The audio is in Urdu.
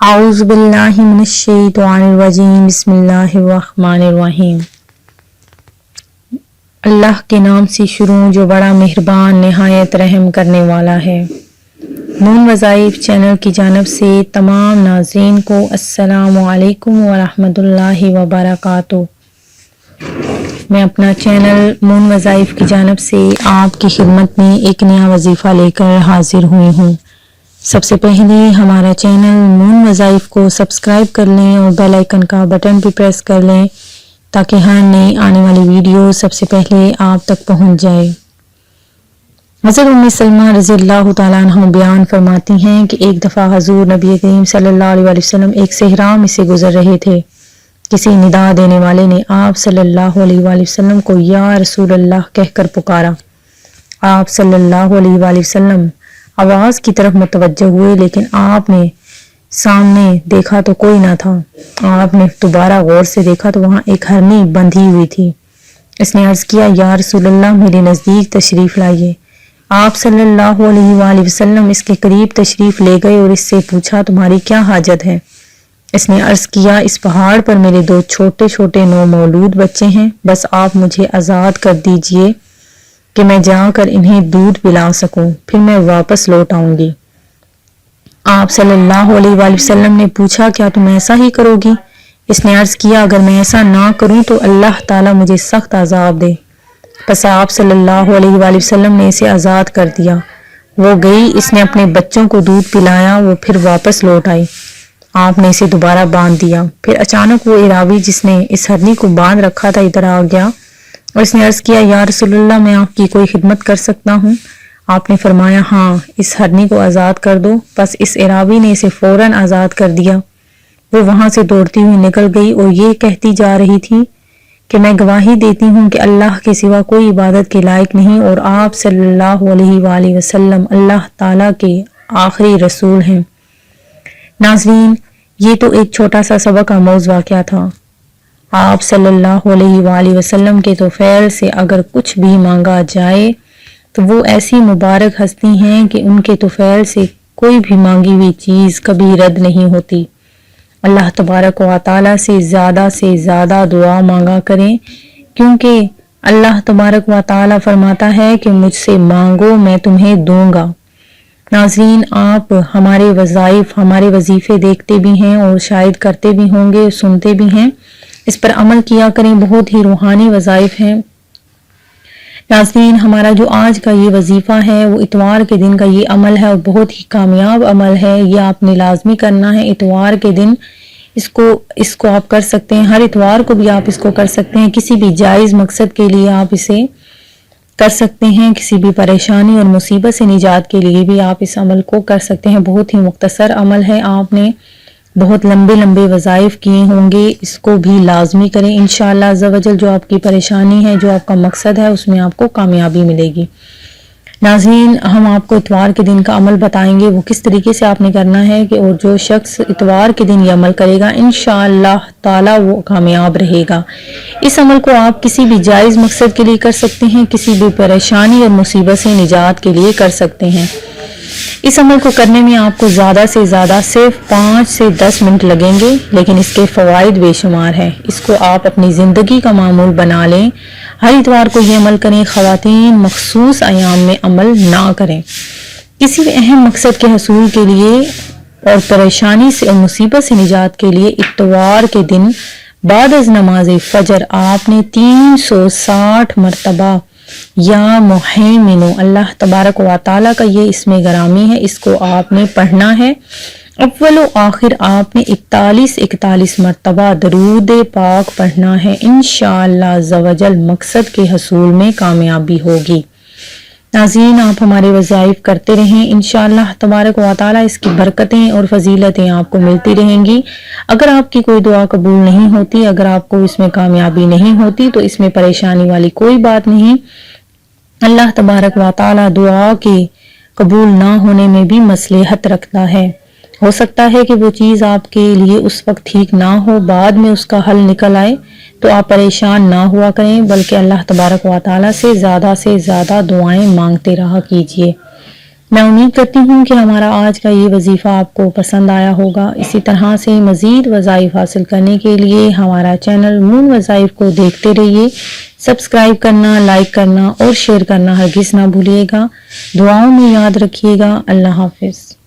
اعوذ باللہ من الشیطان الرجیم بسم اللہ الرحمن الرحیم۔ اللہ کے نام سے شروع جو بڑا مہربان نہایت رحم کرنے والا ہے۔ نون وظائف چینل کی جانب سے تمام ناظرین کو السلام علیکم ورحمۃ اللہ وبرکاتہ۔ میں اپنا چینل نون وظائف کی جانب سے آپ کی خدمت میں ایک نیا وظیفہ لے کر حاضر ہوئی ہوں۔ سب سے پہلے ہمارا چینل نون وظائف کو سبسکرائب کر لیں اور بیل آئیکن کا بٹن بھی پریس کر لیں تاکہ ہر نئی آنے والی ویڈیو سب سے پہلے آپ تک پہنچ جائے۔ حضرت ام سلمہ رضی اللہ تعالیٰ عنہ بیان فرماتی ہیں کہ ایک دفعہ حضور نبی کریم صلی اللہ علیہ وسلم ایک صحرا میں سے گزر رہے تھے۔ کسی ندا دینے والے نے آپ صلی اللہ علیہ وسلم کو یا رسول اللہ کہہ کر پکارا۔ آپ صلی اللہ علیہ وسلم آواز کی طرف متوجہ ہوئے لیکن آپ نے سامنے دیکھا تو کوئی نہ تھا۔ آپ نے دوبارہ غور سے دیکھا تو وہاں ایک ہرنی بندھی ہوئی تھی۔ اس نے عرض کیا یا رسول اللہ میرے نزدیک تشریف لائیے۔ آپ صلی اللہ علیہ وسلم اس کے قریب تشریف لے گئے اور اس سے پوچھا تمہاری کیا حاجت ہے؟ اس نے عرض کیا اس پہاڑ پر میرے دو چھوٹے چھوٹے نومولود بچے ہیں، بس آپ مجھے آزاد کر دیجئے کہ میں جا کر انہیں دودھ پلا سکوں، پھر میں واپس لوٹ آؤں گی۔ آپ صلی اللہ علیہ وسلم نے پوچھا کیا تم ایسا ہی کرو گی؟ اس نے عرض کیا اگر میں ایسا نہ کروں تو اللہ تعالیٰ مجھے سخت عذاب دے۔ پس آپ صلی اللہ علیہ وسلم نے اسے آزاد کر دیا۔ وہ گئی، اس نے اپنے بچوں کو دودھ پلایا، وہ پھر واپس لوٹ آئی۔ آپ نے اسے دوبارہ باندھ دیا۔ پھر اچانک وہ اعرابی جس نے اس ہرنی کو باندھ رکھا تھا ادھر آ گیا اور اس نے عرض کیا یا رسول اللہ میں آپ کی کوئی خدمت کر سکتا ہوں؟ آپ نے فرمایا ہاں، اس ہرنی کو آزاد کر دو۔ پس اس اعرابی نے اسے فوراً آزاد کر دیا۔ وہ وہاں سے دوڑتی ہوئی نکل گئی اور یہ کہتی جا رہی تھی کہ میں گواہی دیتی ہوں کہ اللہ کے سوا کوئی عبادت کے لائق نہیں اور آپ صلی اللہ علیہ وآلہ وسلم اللہ تعالیٰ کے آخری رسول ہیں۔ ناظرین، یہ تو ایک چھوٹا سا سبق آموز واقعہ تھا۔ آپ صلی اللہ علیہ وآلہ وسلم کے طفیل سے اگر کچھ بھی مانگا جائے تو وہ ایسی مبارک ہستی ہیں کہ ان کے طفیل سے کوئی بھی مانگی ہوئی چیز کبھی رد نہیں ہوتی۔ اللہ تبارک و تعالیٰ سے زیادہ دعا مانگا کریں کیونکہ اللہ تبارک و تعالیٰ فرماتا ہے کہ مجھ سے مانگو میں تمہیں دوں گا۔ ناظرین، آپ ہمارے وظائف ہمارے وظیفے دیکھتے بھی ہیں اور شاید کرتے بھی ہوں گے، سنتے بھی ہیں، اس پر عمل کیا کریں، بہت ہی روحانی وظائف ہیں۔ ناظرین، ہمارا جو آج کا یہ وظیفہ ہے وہ اتوار کے دن کا یہ عمل ہے اور بہت ہی کامیاب عمل ہے۔ یہ آپ نے لازمی کرنا ہے اتوار کے دن، اس کو آپ کر سکتے ہیں، ہر اتوار کو بھی آپ اس کو کر سکتے ہیں، کسی بھی جائز مقصد کے لیے آپ اسے کر سکتے ہیں، کسی بھی پریشانی اور مصیبت سے نجات کے لیے بھی آپ اس عمل کو کر سکتے ہیں۔ بہت ہی مختصر عمل ہے، آپ نے بہت لمبے وظائف کیے ہوں گے، اس کو بھی لازمی کریں، انشاءاللہ عز و جل جو آپ کی پریشانی ہے، جو آپ کا مقصد ہے، اس میں آپ کو کامیابی ملے گی۔ ناظرین، ہم آپ کو اتوار کے دن کا عمل بتائیں گے، وہ کس طریقے سے آپ نے کرنا ہے کہ اور جو شخص اتوار کے دن یہ عمل کرے گا انشاءاللہ تعالی وہ کامیاب رہے گا۔ اس عمل کو آپ کسی بھی جائز مقصد کے لیے کر سکتے ہیں، کسی بھی پریشانی اور مصیبت سے نجات کے لیے کر سکتے ہیں۔ اس عمل کو کرنے میں آپ کو زیادہ سے زیادہ صرف 5 سے 10 منٹ لگیں گے، لیکن اس کے فوائد بے شمار ہیں۔ اس کو آپ اپنی زندگی کا معمول بنا لیں، ہر اتوار کو یہ عمل کریں۔ خواتین مخصوص ایام میں عمل نہ کریں۔ کسی بھی اہم مقصد کے حصول کے لیے اور پریشانی سے اور مصیبت سے نجات کے لیے اتوار کے دن بعد از نماز فجر آپ نے 360 مرتبہ یا محیمنو، اللہ تبارک و تعالیٰ کا یہ اسم گرامی ہے، اس کو آپ نے پڑھنا ہے۔ اول و آخر آپ نے 41 مرتبہ درود پاک پڑھنا ہے، انشاءاللہ عز و جل مقصد کے حصول میں کامیابی ہوگی۔ ناظرین، آپ ہمارے وظائف کرتے رہیں، انشاءاللہ تبارک و تعالیٰ اس کی برکتیں اور فضیلتیں آپ کو ملتی رہیں گی۔ اگر آپ کی کوئی دعا قبول نہیں ہوتی، اگر آپ کو اس میں کامیابی نہیں ہوتی تو اس میں پریشانی والی کوئی بات نہیں۔ اللہ تبارک و تعالیٰ دعا کے قبول نہ ہونے میں بھی مصلحت رکھتا ہے۔ ہو سکتا ہے کہ وہ چیز آپ کے لیے اس وقت ٹھیک نہ ہو، بعد میں اس کا حل نکل آئے، تو آپ پریشان نہ ہوا کریں، بلکہ اللہ تبارک و تعالیٰ سے زیادہ دعائیں مانگتے رہا کیجیے۔ میں امید کرتی ہوں کہ ہمارا آج کا یہ وظیفہ آپ کو پسند آیا ہوگا۔ اسی طرح سے مزید وظائف حاصل کرنے کے لیے ہمارا چینل نون وظائف کو دیکھتے رہیے۔ سبسکرائب کرنا، لائک کرنا اور شیئر کرنا ہرگز نہ بھولیے گا۔ دعاؤں میں یاد رکھیے گا۔ اللہ حافظ۔